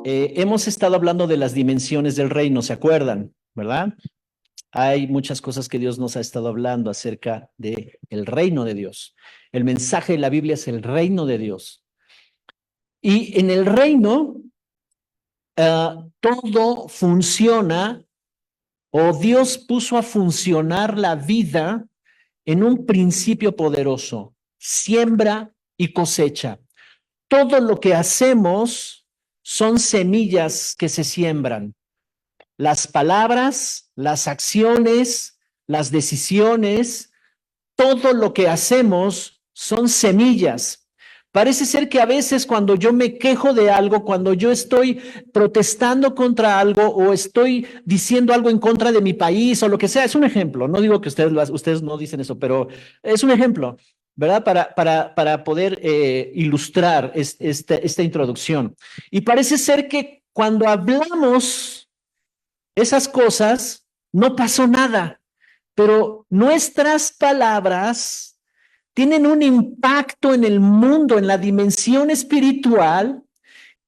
Hemos estado hablando de las dimensiones del reino, ¿se acuerdan? ¿Verdad? Hay muchas cosas que Dios nos ha estado hablando acerca de el reino de Dios. El mensaje de la Biblia es el reino de Dios. Y en el reino, todo funciona, o Dios puso a funcionar la vida en un principio poderoso: siembra y cosecha. Todo lo que hacemos son semillas que se siembran. Las palabras, las acciones, las decisiones, todo lo que hacemos son semillas. Parece ser que a veces cuando yo me quejo de algo, cuando yo estoy protestando contra algo o estoy diciendo algo en contra de mi país o lo que sea, es un ejemplo. No digo que ustedes no dicen eso, pero es un ejemplo, ¿verdad? Para poder ilustrar esta introducción. Y parece ser que cuando hablamos esas cosas, no pasó nada, pero nuestras palabras tienen un impacto en el mundo, en la dimensión espiritual,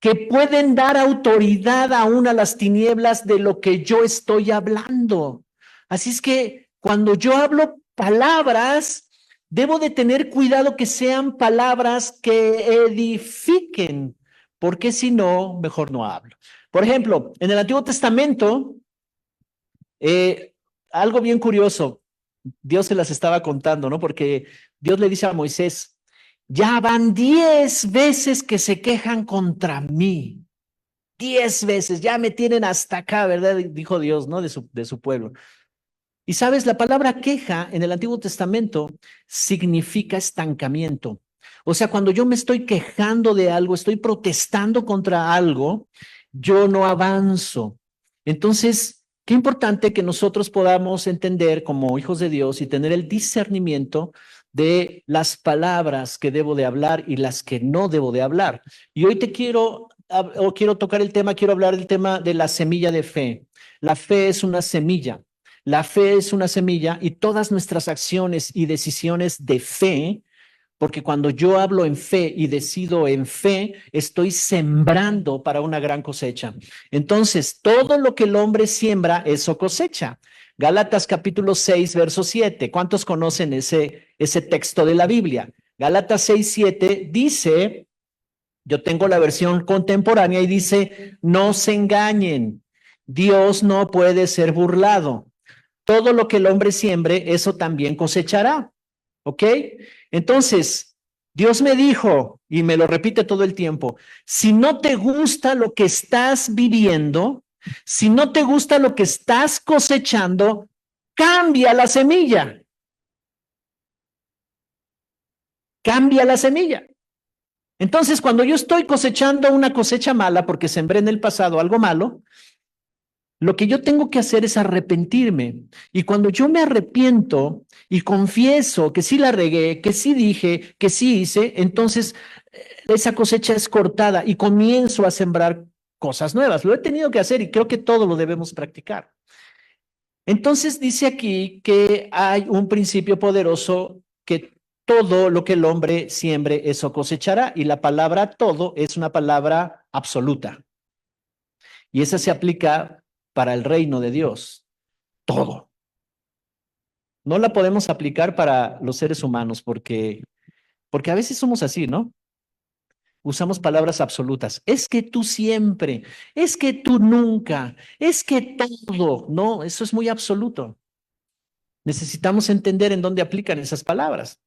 que pueden dar autoridad aún a las tinieblas de lo que yo estoy hablando. Así es que cuando yo hablo palabras, debo de tener cuidado que sean palabras que edifiquen, porque si no, mejor no hablo. Por ejemplo, en el Antiguo Testamento, eh, algo bien curioso, Dios se las estaba contando, ¿no? Porque Dios le dice a Moisés: ya van 10 veces que se quejan contra mí. 10 veces, ya me tienen hasta acá, ¿verdad? Dijo Dios, ¿no? De su pueblo. Y sabes, la palabra queja en el Antiguo Testamento significa estancamiento. O sea, cuando yo me estoy quejando de algo, estoy protestando contra algo, yo no avanzo. Entonces, qué importante que nosotros podamos entender como hijos de Dios y tener el discernimiento de las palabras que debo de hablar y las que no debo de hablar. Y hoy quiero tocar el tema, quiero hablar del tema de la semilla de fe. La fe es una semilla. La fe es una semilla y todas nuestras acciones y decisiones de fe, porque cuando yo hablo en fe y decido en fe, estoy sembrando para una gran cosecha. Entonces, todo lo que el hombre siembra, eso cosecha. Gálatas capítulo 6, verso 7. ¿Cuántos conocen ese texto de la Biblia? Gálatas 6, 7 dice, yo tengo la versión contemporánea y dice: no se engañen, Dios no puede ser burlado. Todo lo que el hombre siembre, eso también cosechará. ¿Ok? Entonces, Dios me dijo, y me lo repite todo el tiempo: si no te gusta lo que estás viviendo, si no te gusta lo que estás cosechando, cambia la semilla. Cambia la semilla. Entonces, cuando yo estoy cosechando una cosecha mala porque sembré en el pasado algo malo, lo que yo tengo que hacer es arrepentirme. Y cuando yo me arrepiento y confieso que sí la regué, que sí dije, que sí hice, entonces esa cosecha es cortada y comienzo a sembrar cosas nuevas. Lo he tenido que hacer y creo que todo lo debemos practicar. Entonces dice aquí que hay un principio poderoso, que todo lo que el hombre siembre, eso cosechará. Y la palabra todo es una palabra absoluta. Y esa se aplica para el reino de Dios. Todo. No la podemos aplicar para los seres humanos porque a veces somos así, ¿no? Usamos palabras absolutas. Es que tú siempre, es que tú nunca, es que todo. No, eso es muy absoluto. Necesitamos entender en dónde aplican esas palabras.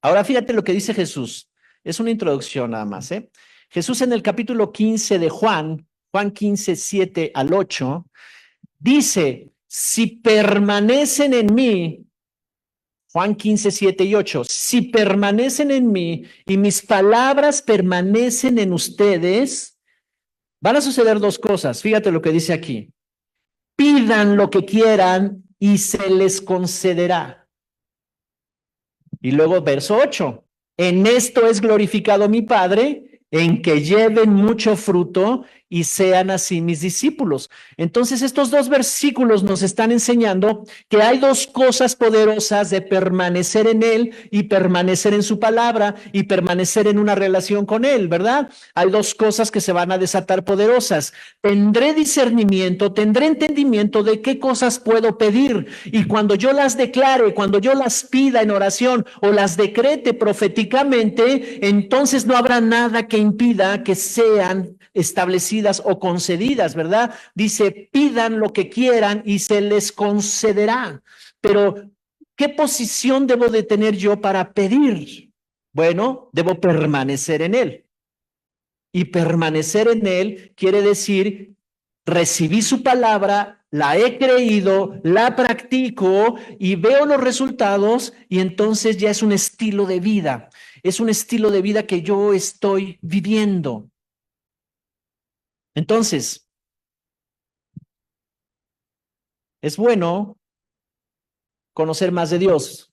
Ahora fíjate lo que dice Jesús. Es una introducción nada más, ¿eh? Jesús en el capítulo 15 de Juan, Juan 15, 7 al 8, dice: si permanecen en mí, Juan 15, 7 y 8, si permanecen en mí y mis palabras permanecen en ustedes, van a suceder dos cosas. Fíjate lo que dice aquí: pidan lo que quieran y se les concederá. Y luego verso 8, en esto es glorificado mi Padre, en que lleven mucho fruto y sean así mis discípulos. Entonces, estos dos versículos nos están enseñando que hay dos cosas poderosas de permanecer en Él y permanecer en su palabra y permanecer en una relación con Él, ¿verdad? Hay dos cosas que se van a desatar poderosas. Tendré discernimiento, tendré entendimiento de qué cosas puedo pedir, y cuando yo las declare, cuando yo las pida en oración o las decrete proféticamente, entonces no habrá nada que impida que sean establecidas o concedidas, ¿verdad? Dice, pidan lo que quieran y se les concederá. Pero, ¿qué posición debo de tener yo para pedir? Bueno, debo permanecer en Él. Y permanecer en Él quiere decir, recibí su palabra, la he creído, la practico y veo los resultados, y entonces ya es un estilo de vida. Es un estilo de vida que yo estoy viviendo. Entonces, es bueno conocer más de Dios.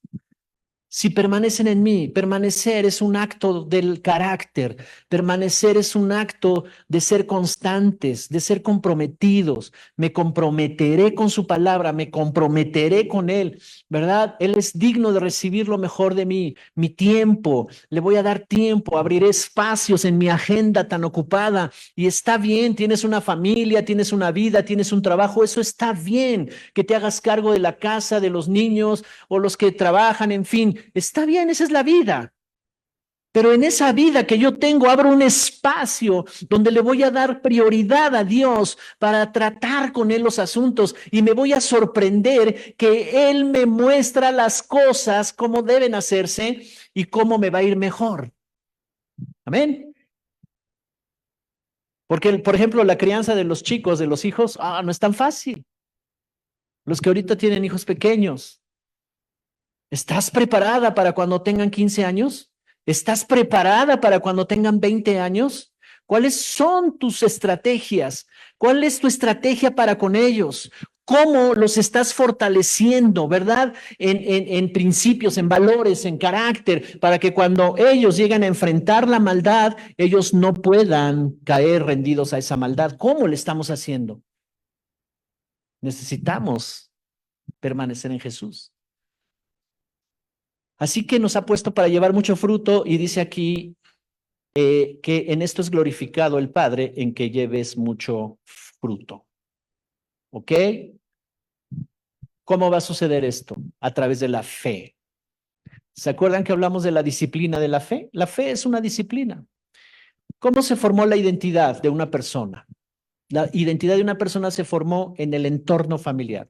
Si permanecen en mí, permanecer es un acto del carácter, permanecer es un acto de ser constantes, de ser comprometidos. Me comprometeré con su palabra, me comprometeré con Él, ¿verdad? Él es digno de recibir lo mejor de mí, mi tiempo, le voy a dar tiempo, abriré espacios en mi agenda tan ocupada, y está bien, tienes una familia, tienes una vida, tienes un trabajo, eso está bien, que te hagas cargo de la casa, de los niños o los que trabajan, en fin. Está bien, esa es la vida. Pero en esa vida que yo tengo, abro un espacio donde le voy a dar prioridad a Dios para tratar con Él los asuntos, y me voy a sorprender que Él me muestra las cosas como deben hacerse y cómo me va a ir mejor. Amén. Porque, por ejemplo, la crianza de los chicos, de los hijos, no es tan fácil. Los que ahorita tienen hijos pequeños, ¿estás preparada para cuando tengan 15 años? ¿Estás preparada para cuando tengan 20 años? ¿Cuáles son tus estrategias? ¿Cuál es tu estrategia para con ellos? ¿Cómo los estás fortaleciendo, verdad? En principios, en valores, en carácter, para que cuando ellos lleguen a enfrentar la maldad, ellos no puedan caer rendidos a esa maldad. ¿Cómo le estamos haciendo? Necesitamos permanecer en Jesús. Así que nos ha puesto para llevar mucho fruto, y dice aquí que en esto es glorificado el Padre, en que lleves mucho fruto. ¿Ok? ¿Cómo va a suceder esto? A través de la fe. ¿Se acuerdan que hablamos de la disciplina de la fe? La fe es una disciplina. ¿Cómo se formó la identidad de una persona? La identidad de una persona se formó en el entorno familiar.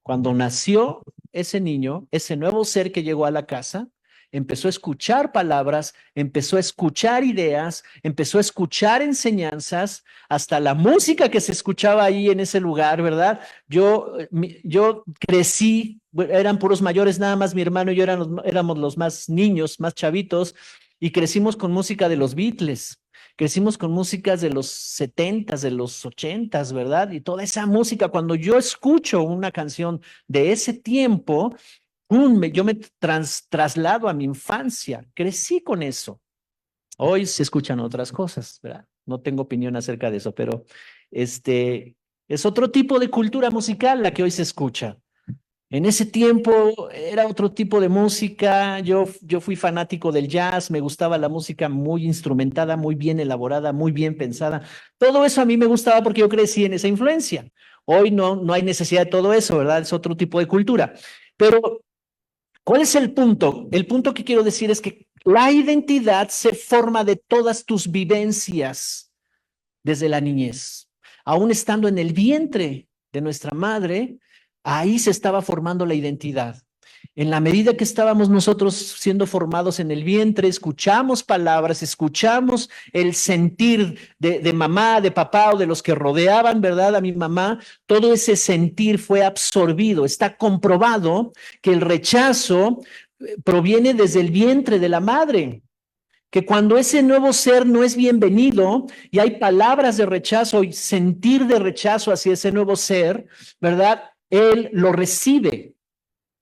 Cuando nació ese niño, ese nuevo ser que llegó a la casa, empezó a escuchar palabras, empezó a escuchar ideas, empezó a escuchar enseñanzas, hasta la música que se escuchaba ahí en ese lugar, ¿verdad? Yo crecí, eran puros mayores, nada más mi hermano y yo éramos los más niños, más chavitos, y crecimos con música de los Beatles. Crecimos con músicas de los 70s, de los 80s, ¿verdad? Y toda esa música, cuando yo escucho una canción de ese tiempo, yo me traslado a mi infancia. Crecí con eso. Hoy se escuchan otras cosas, ¿verdad? No tengo opinión acerca de eso, pero es otro tipo de cultura musical la que hoy se escucha. En ese tiempo era otro tipo de música. Yo fui fanático del jazz, me gustaba la música muy instrumentada, muy bien elaborada, muy bien pensada. Todo eso a mí me gustaba porque yo crecí en esa influencia. Hoy no hay necesidad de todo eso, ¿verdad? Es otro tipo de cultura. Pero, ¿cuál es el punto? El punto que quiero decir es que la identidad se forma de todas tus vivencias desde la niñez. Aún estando en el vientre de nuestra madre, ahí se estaba formando la identidad. En la medida que estábamos nosotros siendo formados en el vientre, escuchamos palabras, escuchamos el sentir de mamá, de papá o de los que rodeaban, ¿verdad? A mi mamá, todo ese sentir fue absorbido. Está comprobado que el rechazo proviene desde el vientre de la madre, que cuando ese nuevo ser no es bienvenido y hay palabras de rechazo y sentir de rechazo hacia ese nuevo ser, ¿verdad? Él lo recibe.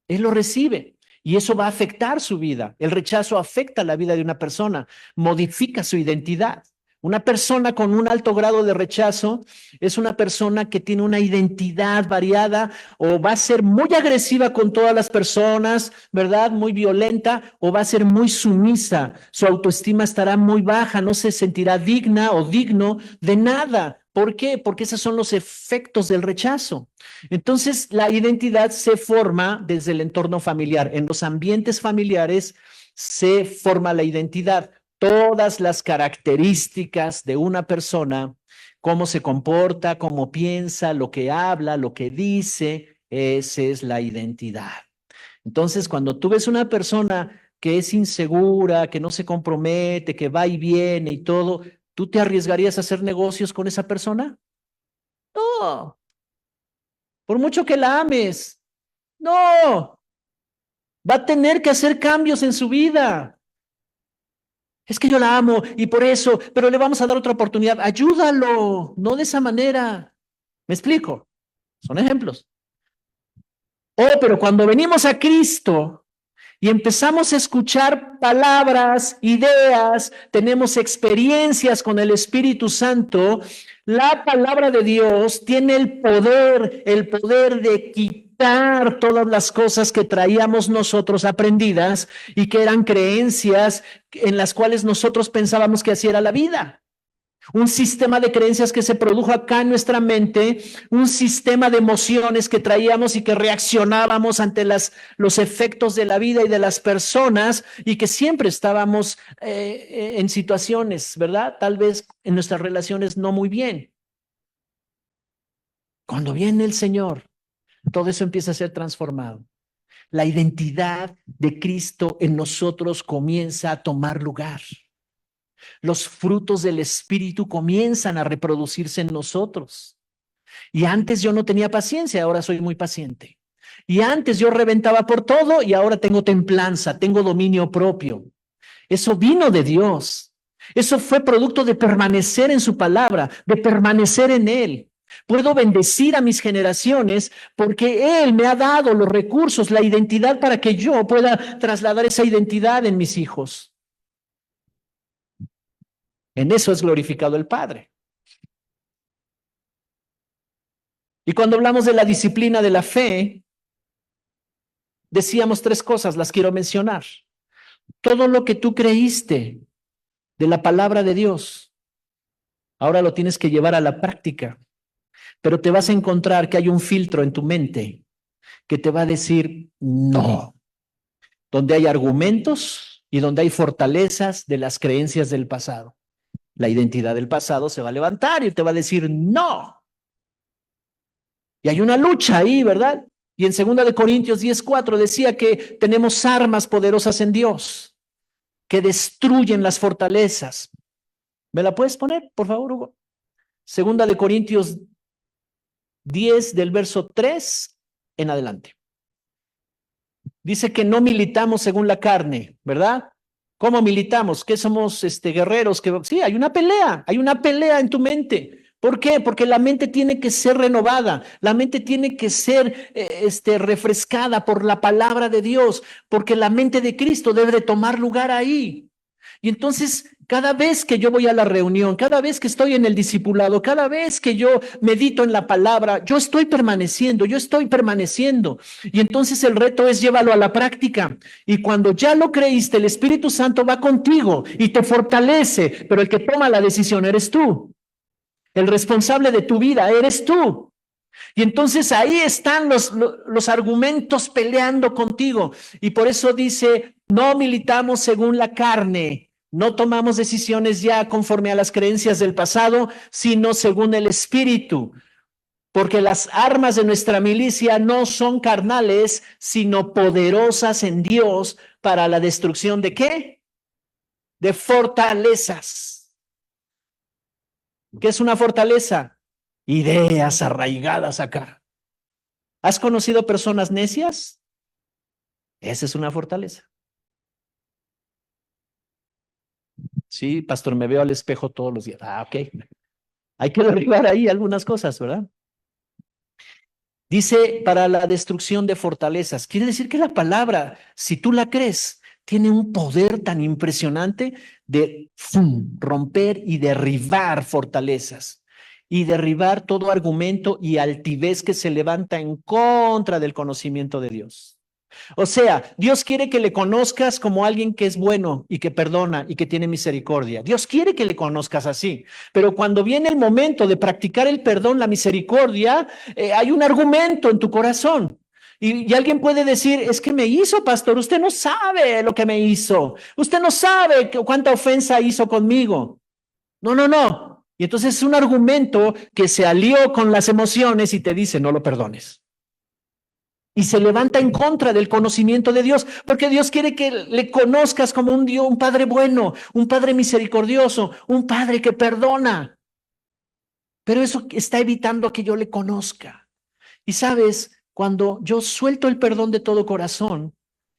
Él lo recibe, y eso va a afectar su vida. El rechazo afecta la vida de una persona, modifica su identidad. Una persona con un alto grado de rechazo es una persona que tiene una identidad variada o va a ser muy agresiva con todas las personas, ¿verdad? Muy violenta o va a ser muy sumisa. Su autoestima estará muy baja, no se sentirá digna o digno de nada. ¿Por qué? Porque esos son los efectos del rechazo. Entonces, la identidad se forma desde el entorno familiar. En los ambientes familiares se forma la identidad. Todas las características de una persona, cómo se comporta, cómo piensa, lo que habla, lo que dice, esa es la identidad. Entonces, cuando tú ves una persona que es insegura, que no se compromete, que va y viene y todo, ¿tú te arriesgarías a hacer negocios con esa persona? No, por mucho que la ames, no, va a tener que hacer cambios en su vida. Es que yo la amo y por eso, pero le vamos a dar otra oportunidad. Ayúdalo, no de esa manera. ¿Me explico? Son ejemplos. Oh, pero cuando venimos a Cristo y empezamos a escuchar palabras, ideas, tenemos experiencias con el Espíritu Santo, la palabra de Dios tiene el poder de quitar todas las cosas que traíamos nosotros aprendidas y que eran creencias en las cuales nosotros pensábamos que así era la vida. Un sistema de creencias que se produjo acá en nuestra mente, un sistema de emociones que traíamos y que reaccionábamos ante los efectos de la vida y de las personas y que siempre estábamos en situaciones, ¿verdad? Tal vez en nuestras relaciones no muy bien. Cuando viene el Señor, todo eso empieza a ser transformado. La identidad de Cristo en nosotros comienza a tomar lugar. Los frutos del Espíritu comienzan a reproducirse en nosotros. Y antes yo no tenía paciencia, ahora soy muy paciente. Y antes yo reventaba por todo y ahora tengo templanza, tengo dominio propio. Eso vino de Dios. Eso fue producto de permanecer en su palabra, de permanecer en Él. Puedo bendecir a mis generaciones porque Él me ha dado los recursos, la identidad para que yo pueda trasladar esa identidad en mis hijos. En eso es glorificado el Padre. Y cuando hablamos de la disciplina de la fe, decíamos tres cosas, las quiero mencionar. Todo lo que tú creíste de la palabra de Dios, ahora lo tienes que llevar a la práctica, pero te vas a encontrar que hay un filtro en tu mente que te va a decir no, donde hay argumentos y donde hay fortalezas de las creencias del pasado. La identidad del pasado se va a levantar y te va a decir no. Y hay una lucha ahí, ¿verdad? Y en 2 Corintios 10:4 decía que tenemos armas poderosas en Dios que destruyen las fortalezas. ¿Me la puedes poner, por favor, Hugo? 2 Corintios 10 del verso 3 en adelante. Dice que no militamos según la carne, ¿verdad? ¿Cómo militamos? ¿Qué somos guerreros? Sí, hay una pelea en tu mente. ¿Por qué? Porque la mente tiene que ser renovada, la mente tiene que ser refrescada por la palabra de Dios, porque la mente de Cristo debe de tomar lugar ahí. Y entonces, cada vez que yo voy a la reunión, cada vez que estoy en el discipulado, cada vez que yo medito en la palabra, yo estoy permaneciendo. Y entonces el reto es llévalo a la práctica. Y cuando ya lo creíste, el Espíritu Santo va contigo y te fortalece, pero el que toma la decisión eres tú. El responsable de tu vida eres tú. Y entonces ahí están los argumentos peleando contigo. Y por eso dice, no militamos según la carne, no tomamos decisiones ya conforme a las creencias del pasado, sino según el Espíritu. Porque las armas de nuestra milicia no son carnales, sino poderosas en Dios para la destrucción de ¿qué? De fortalezas. ¿Qué es una fortaleza? Ideas arraigadas acá. ¿Has conocido personas necias? Esa es una fortaleza. Sí, pastor, me veo al espejo todos los días. Ah, ok. Hay que derribar ahí algunas cosas, ¿verdad? Dice para la destrucción de fortalezas. Quiere decir que la palabra, si tú la crees, tiene un poder tan impresionante de romper y derribar fortalezas y derribar todo argumento y altivez que se levanta en contra del conocimiento de Dios. O sea, Dios quiere que le conozcas como alguien que es bueno y que perdona y que tiene misericordia. Dios quiere que le conozcas así. Pero cuando viene el momento de practicar el perdón, la misericordia, hay un argumento en tu corazón. Y alguien puede decir, es que me hizo, pastor, usted no sabe lo que me hizo. Usted no sabe cuánta ofensa hizo conmigo. No, no, no. Y entonces es un argumento que se alió con las emociones y te dice, no lo perdones. Y se levanta en contra del conocimiento de Dios, porque Dios quiere que le conozcas como un Dios, un Padre bueno, un Padre misericordioso, un Padre que perdona. Pero eso está evitando que yo le conozca. Y sabes, cuando yo suelto el perdón de todo corazón,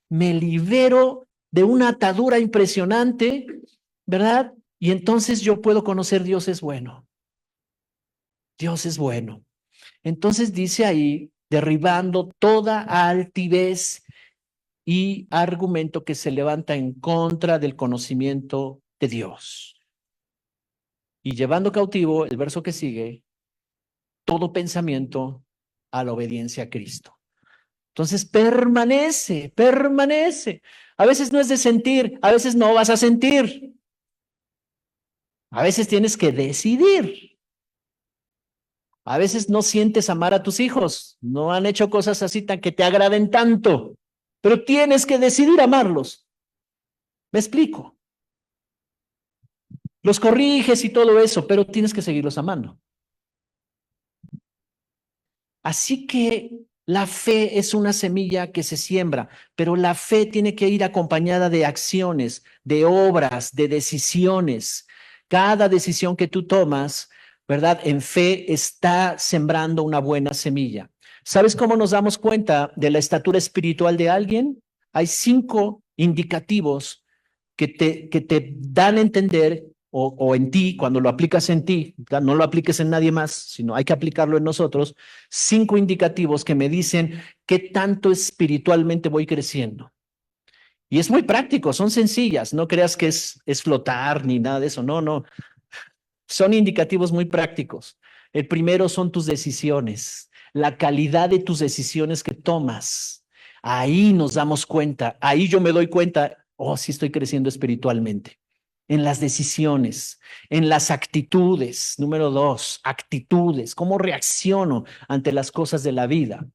me libero de una atadura impresionante, ¿verdad? Y entonces yo puedo conocer Dios es bueno. Dios es bueno. Entonces dice ahí, derribando toda altivez y argumento que se levanta en contra del conocimiento de Dios. Y llevando cautivo, el verso que sigue, todo pensamiento a la obediencia a Cristo. Entonces permanece, permanece. A veces no es de sentir, a veces no vas a sentir. A veces tienes que decidir. A veces no sientes amar a tus hijos, no han hecho cosas así tan que te agraden tanto, pero tienes que decidir amarlos. ¿Me explico? Los corriges y todo eso, pero tienes que seguirlos amando. Así que la fe es una semilla que se siembra, pero la fe tiene que ir acompañada de acciones, de obras, de decisiones. Cada decisión que tú tomas, ¿verdad? En fe está sembrando una buena semilla. ¿Sabes cómo nos damos cuenta de la estatura espiritual de alguien? Hay 5 indicativos que te dan a entender o en ti, cuando lo aplicas en ti, no lo apliques en nadie más, sino hay que aplicarlo en nosotros, 5 indicativos que me dicen qué tanto espiritualmente voy creciendo. Y es muy práctico, son sencillas, no creas que es flotar ni nada de eso, no, no. Son indicativos muy prácticos. El primero son tus decisiones, la calidad de tus decisiones que tomas. Ahí nos damos cuenta, ahí yo me doy cuenta, oh, sí estoy creciendo espiritualmente. En las decisiones, en las actitudes. Número 2, actitudes. ¿Cómo reacciono ante las cosas de la vida?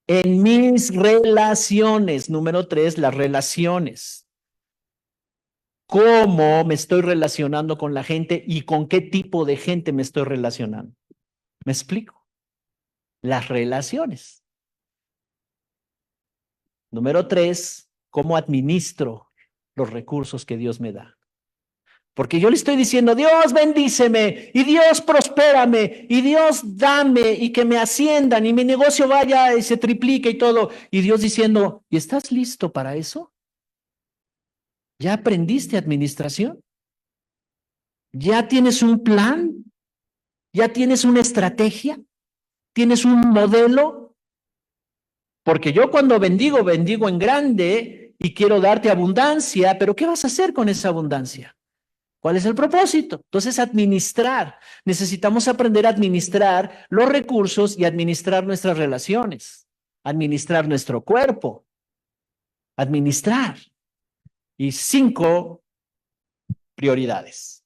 En mis relaciones. Número 3, las relaciones. ¿Cómo me estoy relacionando con la gente y con qué tipo de gente me estoy relacionando? ¿Me explico? Las relaciones. Número 3, ¿cómo administro los recursos que Dios me da? Porque yo le estoy diciendo, Dios bendíceme, y Dios prospérame, y Dios dame, y que me asciendan, y mi negocio vaya y se triplique y todo. Y Dios diciendo, ¿y estás listo para eso? ¿Ya aprendiste administración? ¿Ya tienes un plan? ¿Ya tienes una estrategia? ¿Tienes un modelo? Porque yo cuando bendigo, bendigo en grande y quiero darte abundancia, pero ¿qué vas a hacer con esa abundancia? ¿Cuál es el propósito? Entonces, administrar. Necesitamos aprender a administrar los recursos y administrar nuestras relaciones, administrar nuestro cuerpo, administrar. Y 5 prioridades.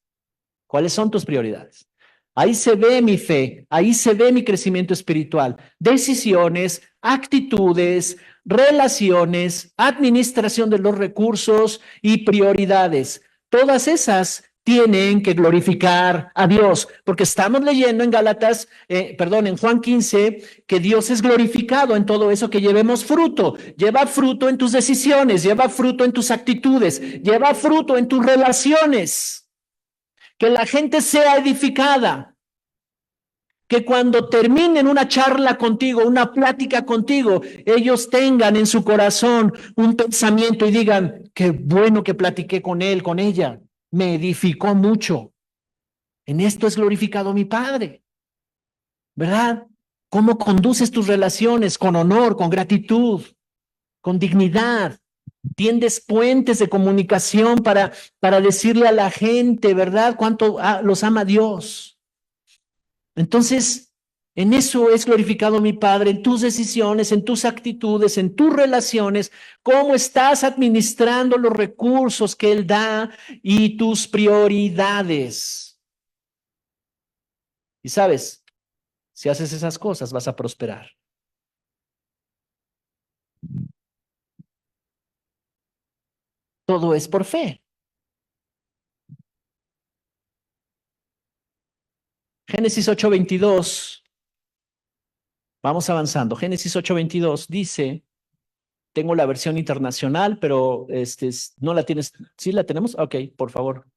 ¿Cuáles son tus prioridades? Ahí se ve mi fe, ahí se ve mi crecimiento espiritual. Decisiones, actitudes, relaciones, administración de los recursos y prioridades. Todas esas tienen que glorificar a Dios, porque estamos leyendo en en Juan 15, que Dios es glorificado en todo eso, que llevemos fruto. Lleva fruto en tus decisiones, lleva fruto en tus actitudes, lleva fruto en tus relaciones. Que la gente sea edificada, que cuando terminen una charla contigo, una plática contigo, ellos tengan en su corazón un pensamiento y digan, qué bueno que platiqué con él, con ella, me edificó mucho. En esto es glorificado mi Padre, ¿verdad? ¿Cómo conduces tus relaciones con honor, con gratitud, con dignidad? Tiendes puentes de comunicación para decirle a la gente, ¿verdad? Cuánto los ama Dios. Entonces, en eso es glorificado mi Padre, en tus decisiones, en tus actitudes, en tus relaciones, cómo estás administrando los recursos que Él da y tus prioridades. Y sabes, si haces esas cosas, vas a prosperar. Todo es por fe. Génesis 8:22. Vamos avanzando. Génesis 8:22 dice, tengo la versión internacional, pero no la tienes. ¿Sí la tenemos? Ok, por favor.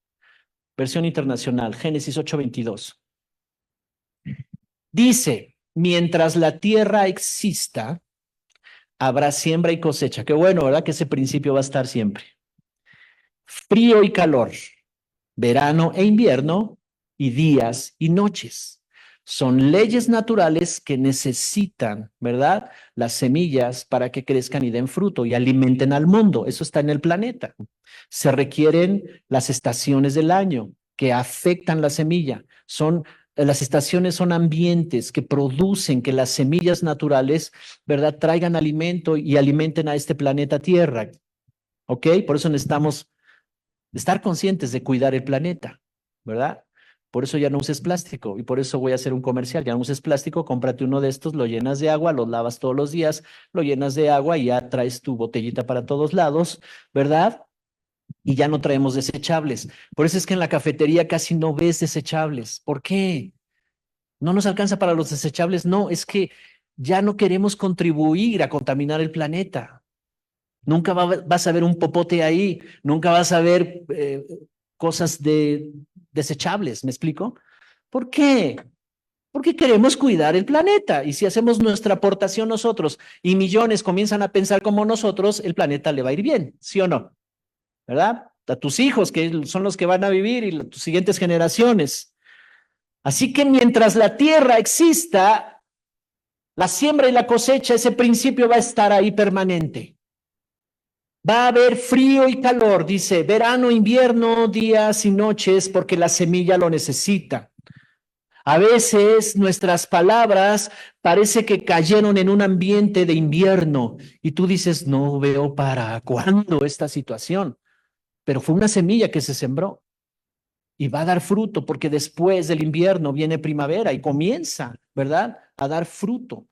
Versión internacional, Génesis 8:22. Dice, mientras la tierra exista, habrá siembra y cosecha. Qué bueno, ¿verdad? Que ese principio va a estar siempre. Frío y calor, verano e invierno, y días y noches. Son leyes naturales que necesitan, ¿verdad? Las semillas para que crezcan y den fruto y alimenten al mundo. Eso está en el planeta. Se requieren las estaciones del año que afectan la semilla. Las estaciones son ambientes que producen que las semillas naturales, ¿verdad? Traigan alimento y alimenten a este planeta Tierra. ¿Ok? Por eso necesitamos estar conscientes de cuidar el planeta, ¿verdad? Por eso ya no uses plástico y por eso voy a hacer un comercial. Ya no uses plástico, cómprate uno de estos, lo llenas de agua, lo lavas todos los días, lo llenas de agua y ya traes tu botellita para todos lados, ¿verdad? Y ya no traemos desechables. Por eso es que en la cafetería casi no ves desechables. ¿Por qué? ¿No nos alcanza para los desechables? No, es que ya no queremos contribuir a contaminar el planeta. Nunca vas a ver un popote ahí, nunca vas a ver cosas desechables, ¿me explico? ¿Por qué? Porque queremos cuidar el planeta y si hacemos nuestra aportación nosotros y millones comienzan a pensar como nosotros, el planeta le va a ir bien, ¿sí o no? ¿Verdad? A tus hijos, que son los que van a vivir y tus siguientes generaciones. Así que mientras la tierra exista, la siembra y la cosecha, ese principio va a estar ahí permanente. Va a haber frío y calor, dice, verano, invierno, días y noches, porque la semilla lo necesita. A veces nuestras palabras parece que cayeron en un ambiente de invierno y tú dices, no veo para cuándo esta situación, pero fue una semilla que se sembró y va a dar fruto porque después del invierno viene primavera y comienza, ¿verdad? A dar fruto.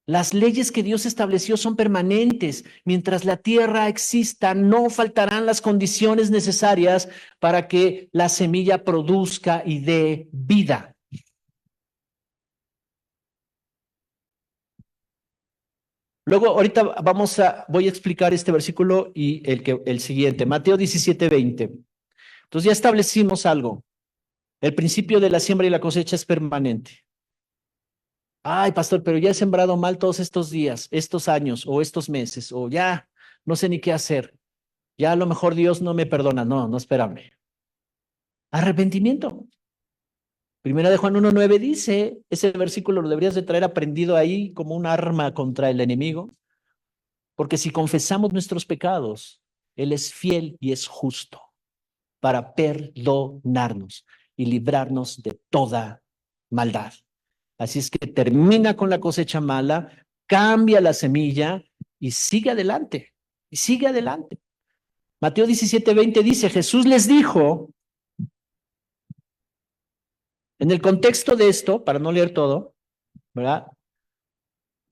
Las leyes que Dios estableció son permanentes. Mientras la tierra exista, no faltarán las condiciones necesarias para que la semilla produzca y dé vida. Luego, ahorita voy a explicar este versículo y el siguiente, Mateo 17:20. Entonces ya establecimos algo. El principio de la siembra y la cosecha es permanente. Ay, pastor, pero ya he sembrado mal todos estos días, estos años o estos meses, o ya no sé ni qué hacer. Ya a lo mejor Dios no me perdona. No, no, espérame. Arrepentimiento. Primera de Juan 1:9 dice, ese versículo lo deberías de traer aprendido ahí como un arma contra el enemigo, porque si confesamos nuestros pecados, Él es fiel y es justo para perdonarnos y librarnos de toda maldad. Así es que termina con la cosecha mala, cambia la semilla y sigue adelante, y sigue adelante. Mateo 17:20 dice, Jesús les dijo, en el contexto de esto, para no leer todo, ¿verdad?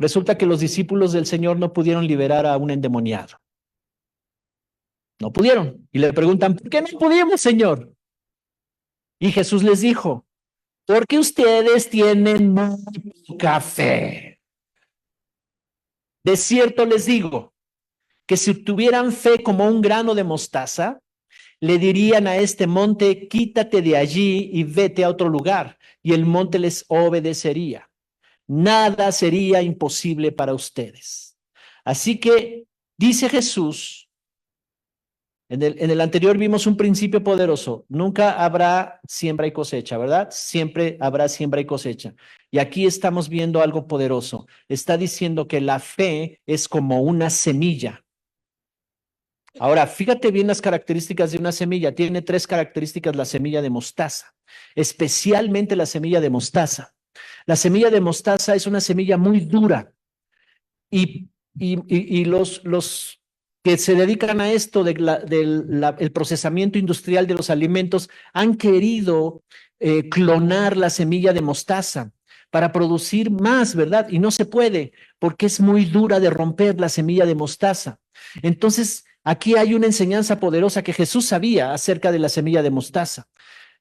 Resulta que los discípulos del Señor no pudieron liberar a un endemoniado. No pudieron. Y le preguntan, ¿por qué no pudimos, Señor? Y Jesús les dijo, porque ustedes tienen muy poca fe. De cierto les digo que si tuvieran fe como un grano de mostaza, le dirían a este monte, quítate de allí y vete a otro lugar, y el monte les obedecería. Nada sería imposible para ustedes. Así que dice Jesús, en el anterior vimos un principio poderoso, nunca habrá siembra y cosecha, ¿verdad? Siempre habrá siembra y cosecha. Y aquí estamos viendo algo poderoso. Está diciendo que la fe es como una semilla. Ahora, fíjate bien las características de una semilla. Tiene 3 características la semilla de mostaza, especialmente la semilla de mostaza. La semilla de mostaza es una semilla muy dura y los que se dedican a esto del procesamiento industrial de los alimentos han querido clonar la semilla de mostaza para producir más, ¿verdad? Y no se puede porque es muy dura de romper la semilla de mostaza. Entonces, aquí hay una enseñanza poderosa que Jesús sabía acerca de la semilla de mostaza.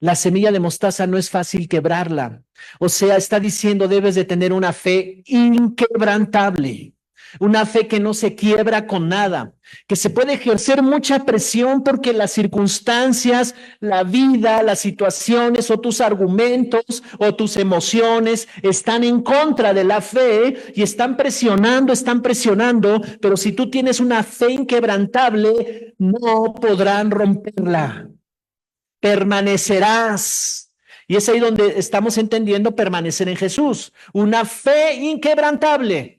La semilla de mostaza no es fácil quebrarla. O sea, está diciendo debes de tener una fe inquebrantable. Una fe que no se quiebra con nada, que se puede ejercer mucha presión porque las circunstancias, la vida, las situaciones o tus argumentos o tus emociones están en contra de la fe y están presionando, pero si tú tienes una fe inquebrantable, no podrán romperla. Permanecerás. Y es ahí donde estamos entendiendo permanecer en Jesús. Una fe inquebrantable.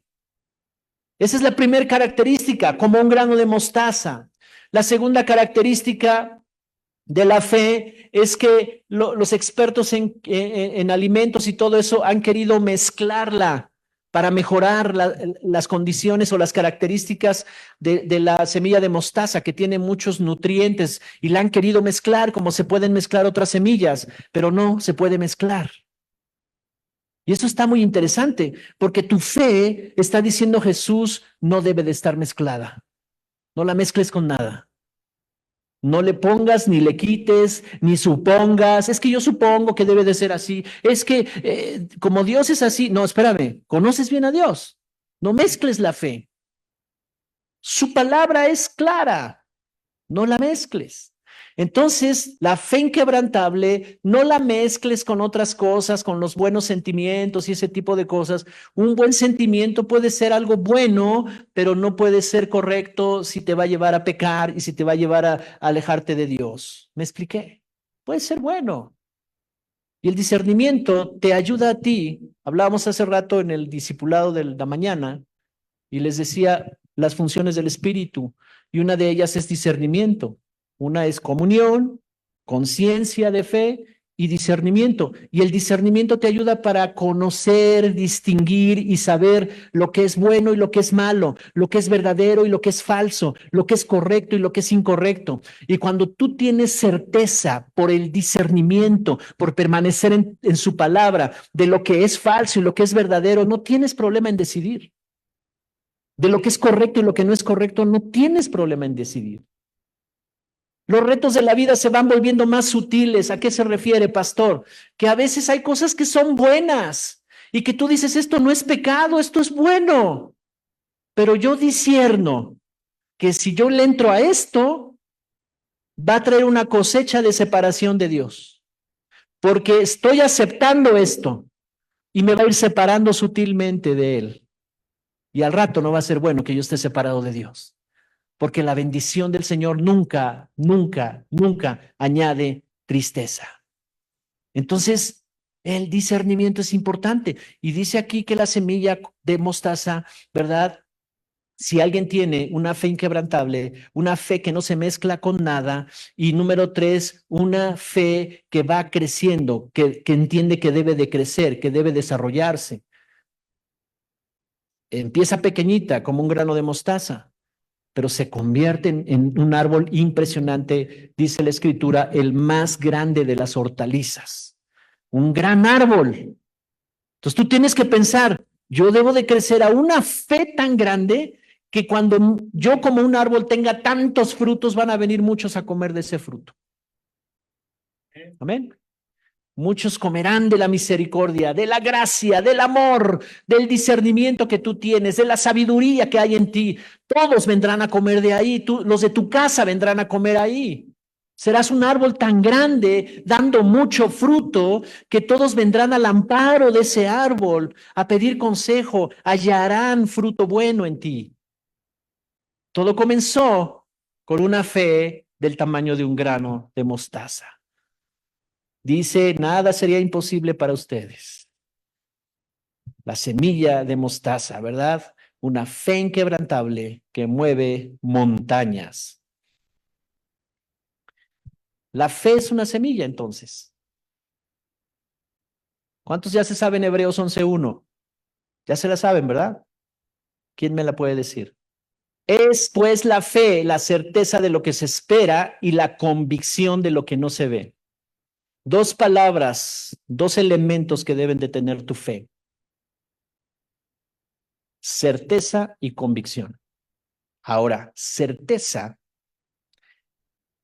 Esa es la primera característica, como un grano de mostaza. La segunda característica de la fe es que los expertos en alimentos y todo eso han querido mezclarla para mejorar las condiciones o las características de la semilla de mostaza, que tiene muchos nutrientes, y la han querido mezclar como se pueden mezclar otras semillas, pero no se puede mezclar. Y eso está muy interesante, porque tu fe, está diciendo Jesús, no debe de estar mezclada. No la mezcles con nada. No le pongas, ni le quites, ni supongas. Es que yo supongo que debe de ser así. Es que como Dios es así. No, espérame, conoces bien a Dios. No mezcles la fe. Su palabra es clara. No la mezcles. Entonces, la fe inquebrantable, no la mezcles con otras cosas, con los buenos sentimientos y ese tipo de cosas. Un buen sentimiento puede ser algo bueno, pero no puede ser correcto si te va a llevar a pecar y si te va a llevar a alejarte de Dios. ¿Me expliqué? Puede ser bueno. Y el discernimiento te ayuda a ti. Hablábamos hace rato en el discipulado de la mañana y les decía las funciones del espíritu, y una de ellas es discernimiento. Una es comunión, conciencia de fe y discernimiento. Y el discernimiento te ayuda para conocer, distinguir y saber lo que es bueno y lo que es malo, lo que es verdadero y lo que es falso, lo que es correcto y lo que es incorrecto. Y cuando tú tienes certeza por el discernimiento, por permanecer en su palabra, de lo que es falso y lo que es verdadero, no tienes problema en decidir. De lo que es correcto y lo que no es correcto, no tienes problema en decidir. Los retos de la vida se van volviendo más sutiles. ¿A qué se refiere, pastor? Que a veces hay cosas que son buenas y que tú dices, esto no es pecado, esto es bueno. Pero yo discierno que si yo le entro a esto, va a traer una cosecha de separación de Dios. Porque estoy aceptando esto y me va a ir separando sutilmente de Él. Y al rato no va a ser bueno que yo esté separado de Dios. Porque la bendición del Señor nunca, nunca, nunca añade tristeza. Entonces, el discernimiento es importante. Y dice aquí que la semilla de mostaza, ¿verdad? Si alguien tiene una fe inquebrantable, una fe que no se mezcla con nada, y número 3, una fe que va creciendo, que entiende que debe de crecer, que debe desarrollarse. Empieza pequeñita, como un grano de mostaza, pero se convierte en un árbol impresionante, dice la escritura, el más grande de las hortalizas. Un gran árbol. Entonces tú tienes que pensar, yo debo de crecer a una fe tan grande que cuando yo como un árbol tenga tantos frutos, van a venir muchos a comer de ese fruto. Amén. Muchos comerán de la misericordia, de la gracia, del amor, del discernimiento que tú tienes, de la sabiduría que hay en ti. Todos vendrán a comer de ahí, los de tu casa vendrán a comer ahí. Serás un árbol tan grande, dando mucho fruto, que todos vendrán al amparo de ese árbol a pedir consejo, hallarán fruto bueno en ti. Todo comenzó con una fe del tamaño de un grano de mostaza. Dice, nada sería imposible para ustedes. La semilla de mostaza, ¿verdad? Una fe inquebrantable que mueve montañas. La fe es una semilla, entonces. ¿Cuántos ya se saben Hebreos 11:1? Ya se la saben, ¿verdad? ¿Quién me la puede decir? Es pues la fe, la certeza de lo que se espera y la convicción de lo que no se ve. Dos palabras, dos elementos que deben de tener tu fe. Certeza y convicción. Ahora, certeza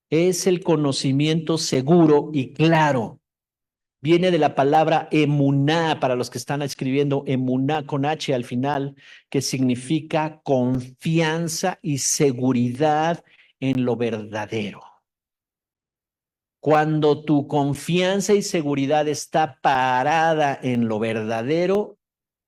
es el conocimiento seguro y claro. Viene de la palabra emuná, para los que están escribiendo emuná con H al final, que significa confianza y seguridad en lo verdadero. Cuando tu confianza y seguridad está parada en lo verdadero,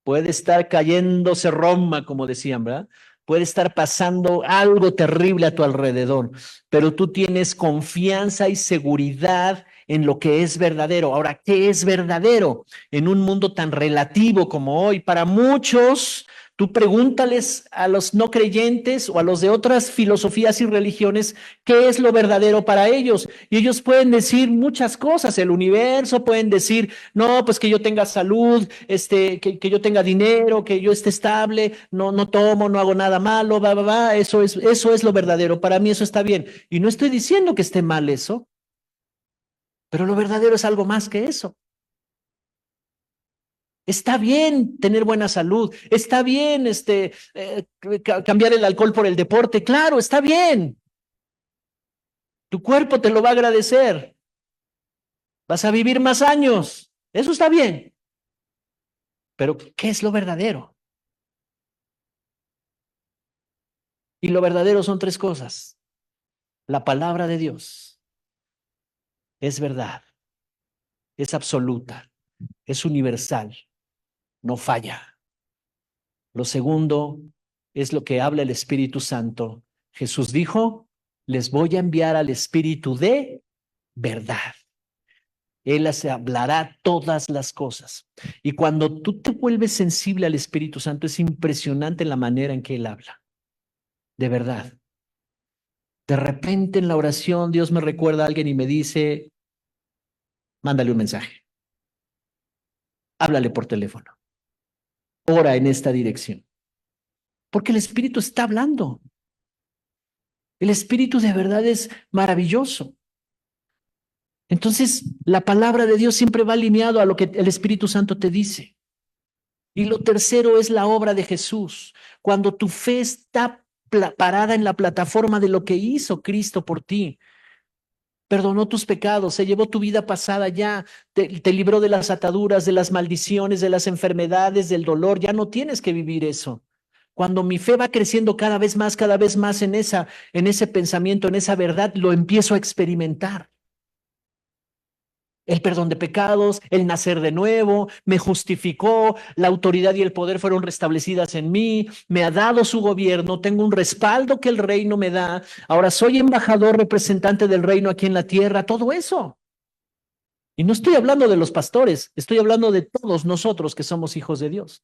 puede estar cayéndose Roma, como decían, ¿verdad? Puede estar pasando algo terrible a tu alrededor, pero tú tienes confianza y seguridad en lo que es verdadero. Ahora, ¿qué es verdadero? En un mundo tan relativo como hoy, para muchos, tú pregúntales a los no creyentes o a los de otras filosofías y religiones qué es lo verdadero para ellos. Y ellos pueden decir muchas cosas, el universo, pueden decir, no, pues que yo tenga salud, que yo tenga dinero, que yo esté estable, no tomo, no hago nada malo, eso es lo verdadero. Para mí eso está bien. Y no estoy diciendo que esté mal eso, pero lo verdadero es algo más que eso. Está bien tener buena salud, está bien cambiar el alcohol por el deporte, claro, está bien. Tu cuerpo te lo va a agradecer. Vas a vivir más años. Eso está bien. Pero, ¿qué es lo verdadero? Y lo verdadero son tres cosas. La palabra de Dios es verdad, es absoluta, es universal, no falla. Lo segundo es lo que habla el Espíritu Santo. Jesús dijo, les voy a enviar al Espíritu de verdad. Él les hablará todas las cosas. Y cuando tú te vuelves sensible al Espíritu Santo, es impresionante la manera en que Él habla. De verdad. De repente en la oración Dios me recuerda a alguien y me dice, mándale un mensaje, háblale por teléfono, ora en esta dirección. Porque el Espíritu está hablando. El Espíritu de verdad es maravilloso. Entonces, la palabra de Dios siempre va alineado a lo que el Espíritu Santo te dice. Y lo tercero es la obra de Jesús. Cuando tu fe está parada en la plataforma de lo que hizo Cristo por ti, perdonó tus pecados, se llevó tu vida pasada ya, te libró de las ataduras, de las maldiciones, de las enfermedades, del dolor, ya no tienes que vivir eso. Cuando mi fe va creciendo cada vez más en ese pensamiento, en esa verdad, lo empiezo a experimentar. El perdón de pecados, el nacer de nuevo, me justificó, la autoridad y el poder fueron restablecidas en mí, me ha dado su gobierno, tengo un respaldo que el reino me da, ahora soy embajador representante del reino aquí en la tierra, todo eso. Y no estoy hablando de los pastores, estoy hablando de todos nosotros que somos hijos de Dios.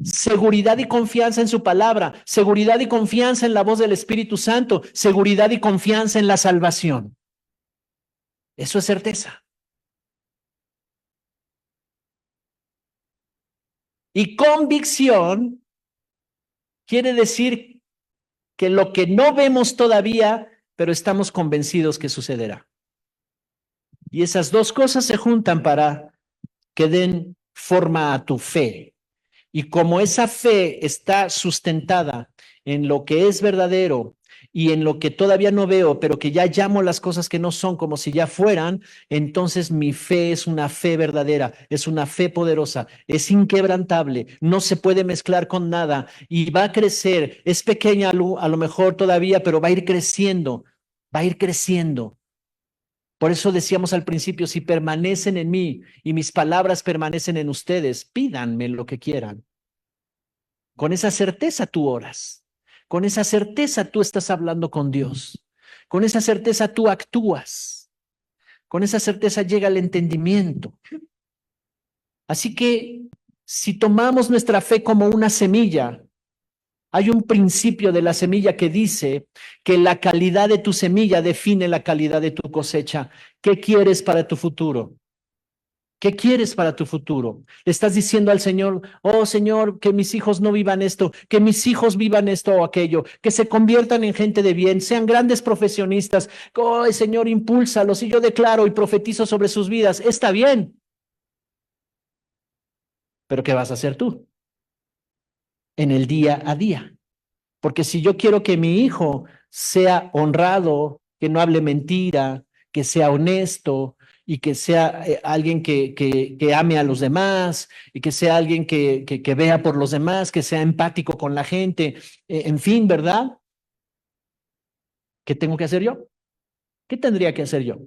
Seguridad y confianza en su palabra, seguridad y confianza en la voz del Espíritu Santo, seguridad y confianza en la salvación. Eso es certeza. Y convicción quiere decir que lo que no vemos todavía, pero estamos convencidos que sucederá. Y esas dos cosas se juntan para que den forma a tu fe. Y como esa fe está sustentada en lo que es verdadero y en lo que todavía no veo, pero que ya llamo las cosas que no son como si ya fueran, entonces mi fe es una fe verdadera, es una fe poderosa, es inquebrantable, no se puede mezclar con nada y va a crecer. Es pequeña a lo mejor todavía, pero va a ir creciendo, va a ir creciendo. Por eso decíamos al principio, si permanecen en mí y mis palabras permanecen en ustedes, pídanme lo que quieran. Con esa certeza tú oras. Con esa certeza tú estás hablando con Dios. Con esa certeza tú actúas. Con esa certeza llega el entendimiento. Así que si tomamos nuestra fe como una semilla, Hay un principio de la semilla que dice que la calidad de tu semilla define la calidad de tu cosecha. ¿Qué quieres para tu futuro? ¿Qué quieres para tu futuro? Le estás diciendo al Señor, oh Señor, que mis hijos no vivan esto, que mis hijos vivan esto o aquello, que se conviertan en gente de bien, sean grandes profesionistas. Oh Señor, impúlsalos y yo declaro y profetizo sobre sus vidas. Está bien, pero ¿qué vas a hacer tú en el día a día? Porque si yo quiero que mi hijo sea honrado, que no hable mentira, que sea honesto y que sea alguien que ame a los demás y que sea alguien que vea por los demás, que sea empático con la gente, en fin, ¿verdad? ¿Qué tengo que hacer yo? ¿Qué tendría que hacer yo?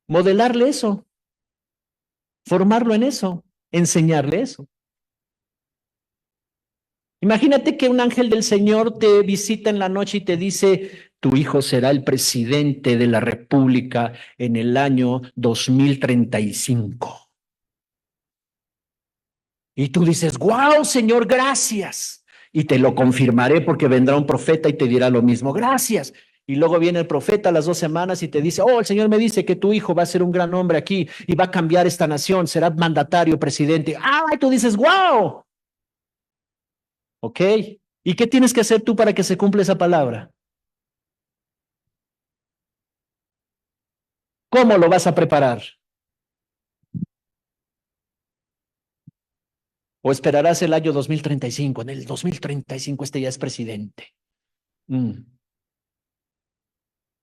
Modelarle eso, formarlo en eso, enseñarle eso. Imagínate que un ángel del Señor te visita en la noche y te dice, tu hijo será el presidente de la República en el año 2035. Y tú dices, wow, Señor, gracias. Y te lo confirmaré porque vendrá un profeta y te dirá lo mismo, gracias. Y luego viene el profeta a las 2 semanas y te dice, oh, el Señor me dice que tu hijo va a ser un gran hombre aquí y va a cambiar esta nación, será mandatario, presidente. Ah, y tú dices, wow, ok. ¿Y qué tienes que hacer tú para que se cumpla esa palabra? ¿Cómo lo vas a preparar? ¿O esperarás el año 2035? En el 2035 este ya es presidente. Mm.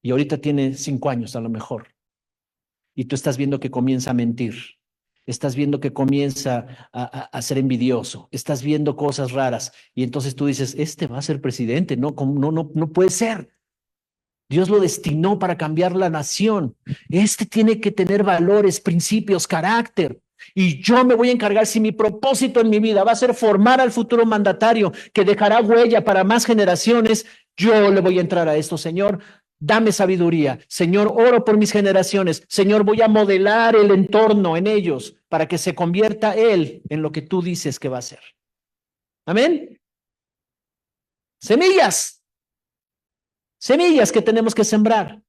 Y ahorita tiene 5 años a lo mejor. Y tú estás viendo que comienza a mentir. Estás viendo que comienza a ser envidioso. Estás viendo cosas raras. Y entonces tú dices, este va a ser presidente. No, no puede ser. Dios lo destinó para cambiar la nación. Este tiene que tener valores, principios, carácter. Y yo me voy a encargar, si mi propósito en mi vida va a ser formar al futuro mandatario que dejará huella para más generaciones, yo le voy a entrar a esto, Señor. Dame sabiduría. Señor, oro por mis generaciones. Señor, voy a modelar el entorno en ellos para que se convierta Él en lo que tú dices que va a ser. Amén. Semillas, semillas que tenemos que sembrar.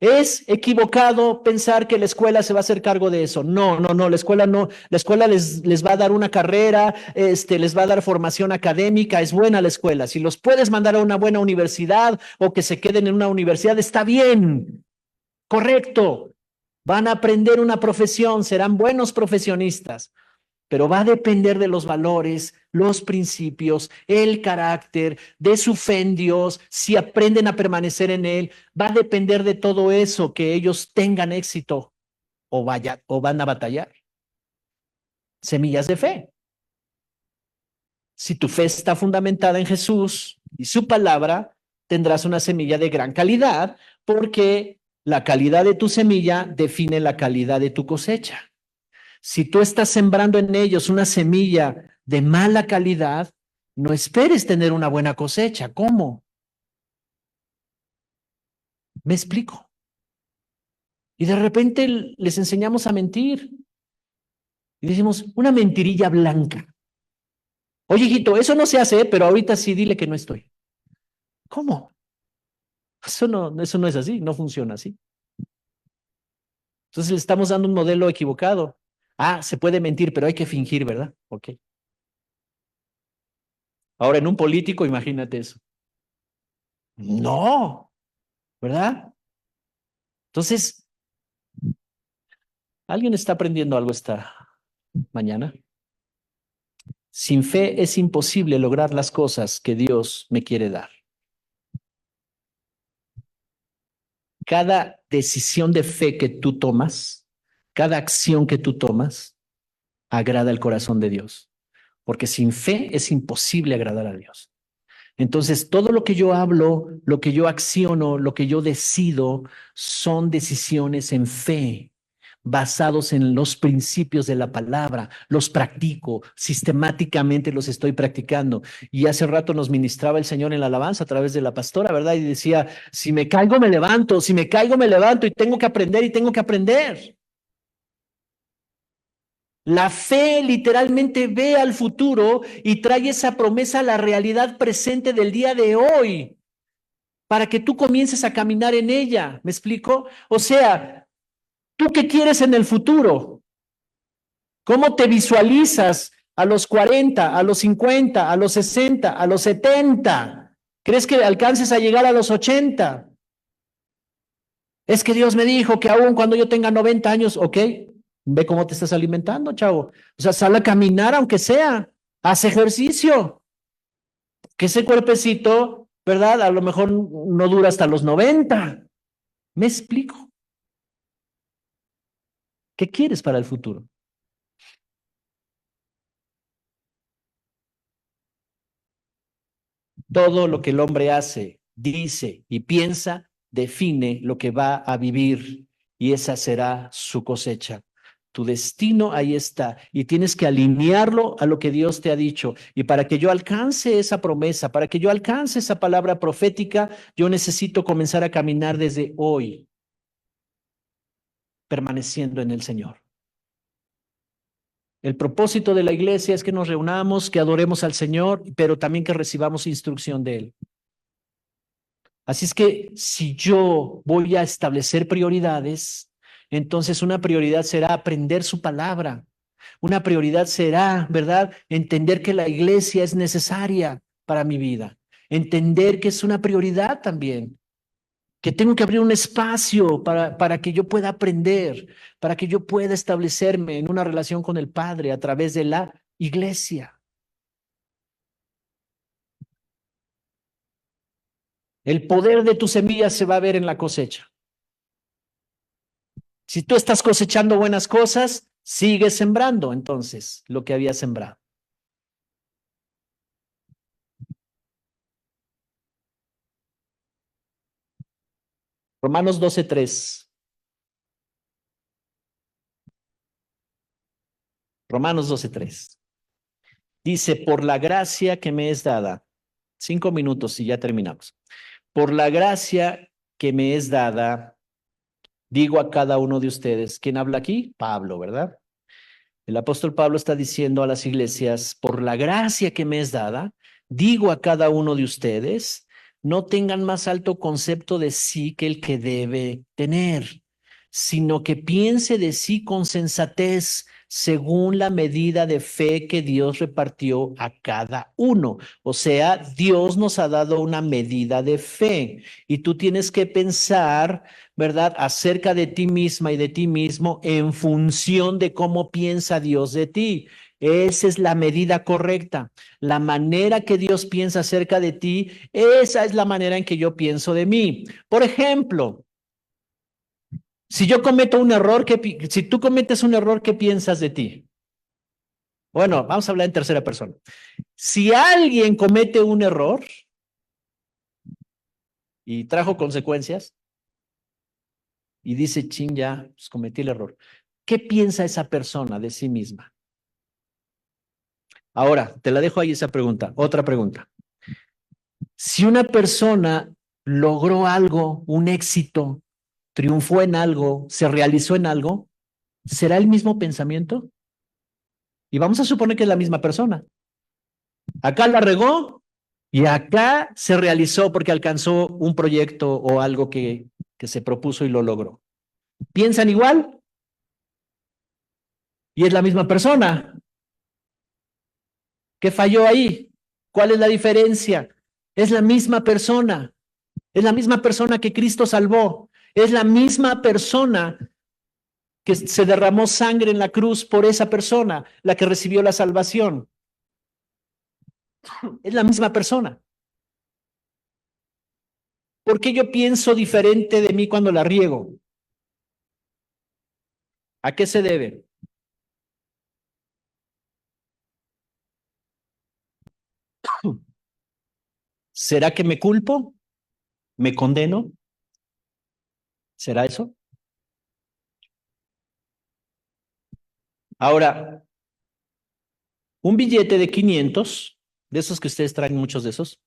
Es equivocado pensar que la escuela se va a hacer cargo de eso. No, no, no, la escuela no. La escuela les va a dar una carrera, les va a dar formación académica. Es buena la escuela. Si los puedes mandar a una buena universidad o que se queden en una universidad, está bien, correcto. Van a aprender una profesión, serán buenos profesionistas, pero va a depender de los valores, los principios, el carácter, de su fe en Dios, si aprenden a permanecer en Él, va a depender de todo eso que ellos tengan éxito o van a batallar. Semillas de fe. Si tu fe está fundamentada en Jesús y su palabra, tendrás una semilla de gran calidad porque la calidad de tu semilla define la calidad de tu cosecha. Si tú estás sembrando en ellos una semilla de mala calidad, no esperes tener una buena cosecha. ¿Cómo? ¿Me explico? Y de repente les enseñamos a mentir y decimos una mentirilla blanca. Oye, hijito, eso no se hace, pero ahorita sí dile que no estoy. ¿Cómo? Eso no es así, no funciona así. Entonces le estamos dando un modelo equivocado. Ah, se puede mentir, pero hay que fingir, ¿verdad? Ok. Ahora en un político, imagínate eso. No, ¿verdad? Entonces, ¿alguien está aprendiendo algo esta mañana? Sin fe es imposible lograr las cosas que Dios me quiere dar. Cada decisión de fe que tú tomas, cada acción que tú tomas, agrada el corazón de Dios. Porque sin fe es imposible agradar a Dios. Entonces, todo lo que yo hablo, lo que yo acciono, lo que yo decido, son decisiones en fe, basados en los principios de la palabra. Los practico, sistemáticamente los estoy practicando. Y hace rato nos ministraba el Señor en la alabanza a través de la pastora, ¿verdad? Y decía, si me caigo, me levanto, si me caigo, me levanto y tengo que aprender y tengo que aprender. La fe literalmente ve al futuro y trae esa promesa a la realidad presente del día de hoy para que tú comiences a caminar en ella. ¿Me explico? O sea, ¿tú qué quieres en el futuro? ¿Cómo te visualizas a los 40, a los 50, a los 60, a los 70? ¿Crees que alcances a llegar a los 80? Es que Dios me dijo que aún cuando yo tenga 90 años, ok, ve cómo te estás alimentando, chavo. O sea, sal a caminar aunque sea, haz ejercicio, que ese cuerpecito, ¿verdad? A lo mejor no dura hasta los 90. ¿Me explico? ¿Qué quieres para el futuro? Todo lo que el hombre hace, dice y piensa define lo que va a vivir y esa será su cosecha. Tu destino ahí está y tienes que alinearlo a lo que Dios te ha dicho. Y para que yo alcance esa promesa, para que yo alcance esa palabra profética, yo necesito comenzar a caminar desde hoy, permaneciendo en el Señor. El propósito de la iglesia es que nos reunamos, que adoremos al Señor, pero también que recibamos instrucción de Él. Así es que si yo voy a establecer prioridades, entonces una prioridad será aprender su palabra. Una prioridad será, ¿verdad? Entender que la iglesia es necesaria para mi vida. Entender que es una prioridad también. Que tengo que abrir un espacio para que yo pueda aprender, para que yo pueda establecerme en una relación con el Padre a través de la iglesia. El poder de tu semilla se va a ver en la cosecha. Si tú estás cosechando buenas cosas, sigue sembrando entonces lo que había sembrado. Romanos 12:3. Romanos 12:3. Dice, por la gracia que me es dada, 5 minutos y ya terminamos. Por la gracia que me es dada, digo a cada uno de ustedes, ¿quién habla aquí? Pablo, ¿verdad? El apóstol Pablo está diciendo a las iglesias, por la gracia que me es dada, digo a cada uno de ustedes, no tengan más alto concepto de sí que el que debe tener, sino que piense de sí con sensatez, según la medida de fe que Dios repartió a cada uno. O sea, Dios nos ha dado una medida de fe y tú tienes que pensar, ¿verdad?, acerca de ti misma y de ti mismo en función de cómo piensa Dios de ti. Esa es la medida correcta. La manera que Dios piensa acerca de ti, esa es la manera en que yo pienso de mí. Por ejemplo, si yo cometo un error, si tú cometes un error, ¿qué piensas de ti? Bueno, vamos a hablar en tercera persona. Si alguien comete un error y trajo consecuencias y dice, chin, ya, pues cometí el error. ¿Qué piensa esa persona de sí misma? Ahora, te la dejo ahí esa pregunta. Otra pregunta. Si una persona logró algo, un éxito, triunfó en algo, se realizó en algo, ¿será el mismo pensamiento? Y vamos a suponer que es la misma persona. Acá la regó y acá se realizó porque alcanzó un proyecto o algo que se propuso y lo logró. ¿Piensan igual? Y es la misma persona. ¿Qué falló ahí? ¿Cuál es la diferencia? Es la misma persona. Es la misma persona que Cristo salvó. Es la misma persona que se derramó sangre en la cruz por esa persona, la que recibió la salvación. Es la misma persona. ¿Por qué yo pienso diferente de mí cuando la riego? ¿A qué se debe? ¿Será que me culpo? ¿Me condeno? ¿Será eso? Ahora, un billete de 500, de esos que ustedes traen muchos de esos,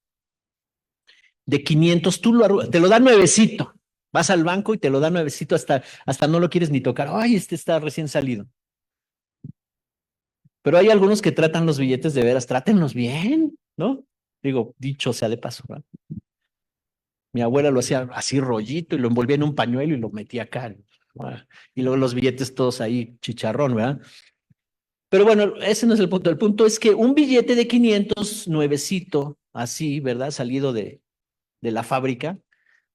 de 500, te lo dan nuevecito. Vas al banco y te lo dan nuevecito hasta no lo quieres ni tocar. Ay, este está recién salido. Pero hay algunos que tratan los billetes de veras, trátenlos bien, ¿no? Digo, dicho sea de paso, ¿verdad? Mi abuela lo hacía así rollito y lo envolvía en un pañuelo y lo metía acá. Y luego los billetes todos ahí, chicharrón, ¿verdad? Pero bueno, ese no es el punto. El punto es que un billete de 500 nuevecito, así, ¿verdad? Salido de la fábrica,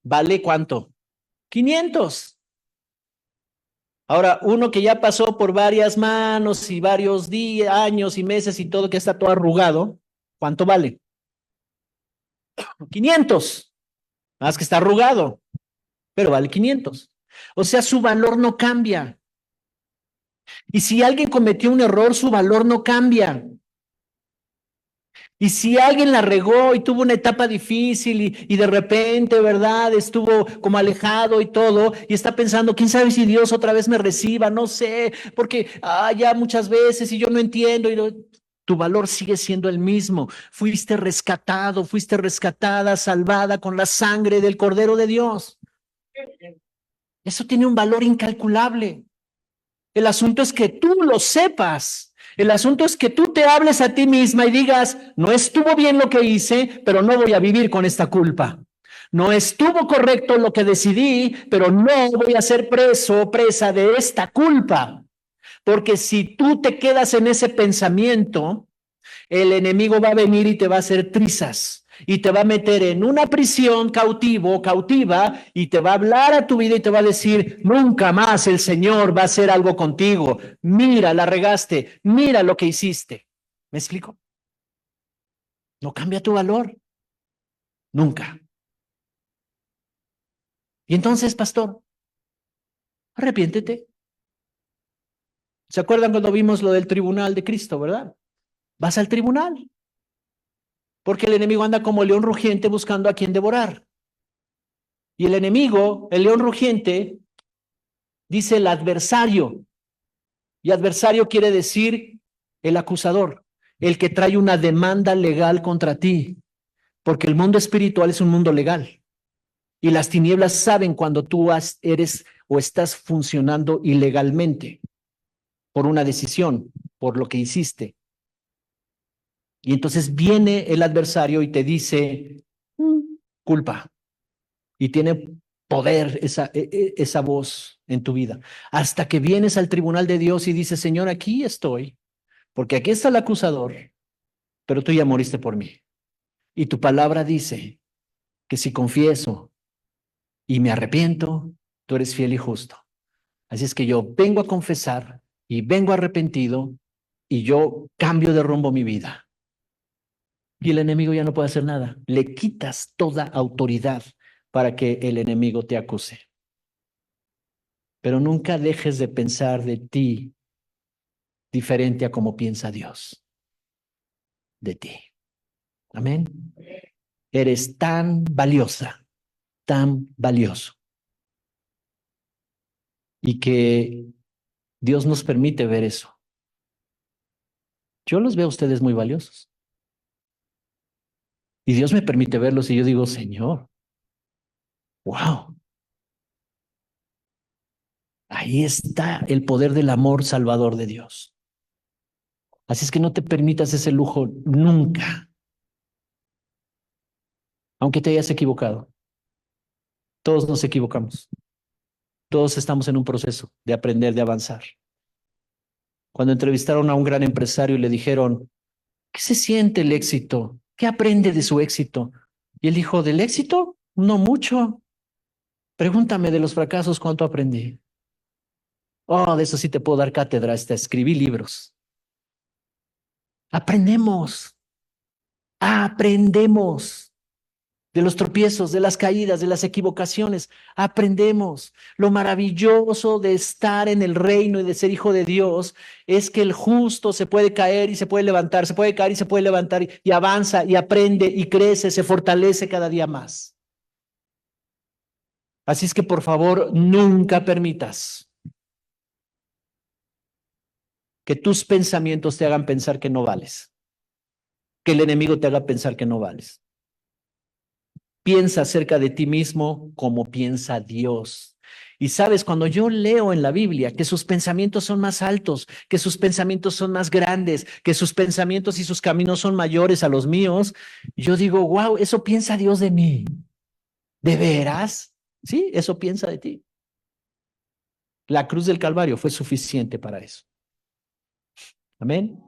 ¿vale cuánto? 500. Ahora, uno que ya pasó por varias manos y varios días, años y meses y todo, que está todo arrugado, ¿cuánto vale? 500. Más que está arrugado, pero vale 500. O sea, su valor no cambia. Y si alguien cometió un error, su valor no cambia. Y si alguien la regó y tuvo una etapa difícil y de repente, ¿verdad? Estuvo como alejado y todo, y está pensando, quién sabe si Dios otra vez me reciba, no sé, porque ya muchas veces y yo no entiendo, tu valor sigue siendo el mismo. Fuiste rescatado, fuiste rescatada, salvada con la sangre del Cordero de Dios. Eso tiene un valor incalculable. El asunto es que tú lo sepas. El asunto es que tú te hables a ti misma y digas, no estuvo bien lo que hice, pero no voy a vivir con esta culpa. No estuvo correcto lo que decidí, pero no voy a ser preso o presa de esta culpa. Porque si tú te quedas en ese pensamiento, el enemigo va a venir y te va a hacer trizas y te va a meter en una prisión cautivo o cautiva y te va a hablar a tu vida y te va a decir, nunca más el Señor va a hacer algo contigo. Mira, la regaste, mira lo que hiciste. ¿Me explico? No cambia tu valor, nunca. Y entonces, pastor, arrepiéntete. ¿Se acuerdan cuando vimos lo del tribunal de Cristo, verdad? Vas al tribunal, porque el enemigo anda como león rugiente buscando a quien devorar. Y el enemigo, el león rugiente, dice el adversario, y adversario quiere decir el acusador, el que trae una demanda legal contra ti, porque el mundo espiritual es un mundo legal. Y las tinieblas saben cuando tú eres o estás funcionando ilegalmente por una decisión, por lo que hiciste. Y entonces viene el adversario y te dice, culpa. Y tiene poder esa voz en tu vida. Hasta que vienes al tribunal de Dios y dices, Señor, aquí estoy, porque aquí está el acusador, pero tú ya moriste por mí. Y tu palabra dice que si confieso y me arrepiento, tú eres fiel y justo. Así es que yo vengo a confesar y vengo arrepentido y yo cambio de rumbo mi vida. Y el enemigo ya no puede hacer nada. Le quitas toda autoridad para que el enemigo te acuse. Pero nunca dejes de pensar de ti diferente a como piensa Dios de ti. Amén. Eres tan valiosa, tan valioso. Y que Dios nos permite ver eso. Yo los veo a ustedes muy valiosos. Y Dios me permite verlos y yo digo, Señor, wow. Ahí está el poder del amor salvador de Dios. Así es que no te permitas ese lujo nunca, aunque te hayas equivocado. Todos nos equivocamos. Todos estamos en un proceso de aprender, de avanzar. Cuando entrevistaron a un gran empresario y le dijeron, ¿qué se siente el éxito? ¿Qué aprende de su éxito? Y él dijo, ¿del éxito? No mucho. Pregúntame de los fracasos, ¿cuánto aprendí? Oh, de eso sí te puedo dar cátedra, hasta escribí libros. Aprendemos, aprendemos. De los tropiezos, de las caídas, de las equivocaciones. Aprendemos. Lo maravilloso de estar en el reino y de ser hijo de Dios es que el justo se puede caer y se puede levantar, se puede caer y se puede levantar y avanza y aprende y crece, se fortalece cada día más. Así es que por favor, nunca permitas que tus pensamientos te hagan pensar que no vales, que el enemigo te haga pensar que no vales. Piensa acerca de ti mismo como piensa Dios. Y sabes, cuando yo leo en la Biblia que sus pensamientos son más altos, que sus pensamientos son más grandes, que sus pensamientos y sus caminos son mayores a los míos, yo digo, wow, eso piensa Dios de mí. ¿De veras? Sí, eso piensa de ti. La cruz del Calvario fue suficiente para eso. Amén.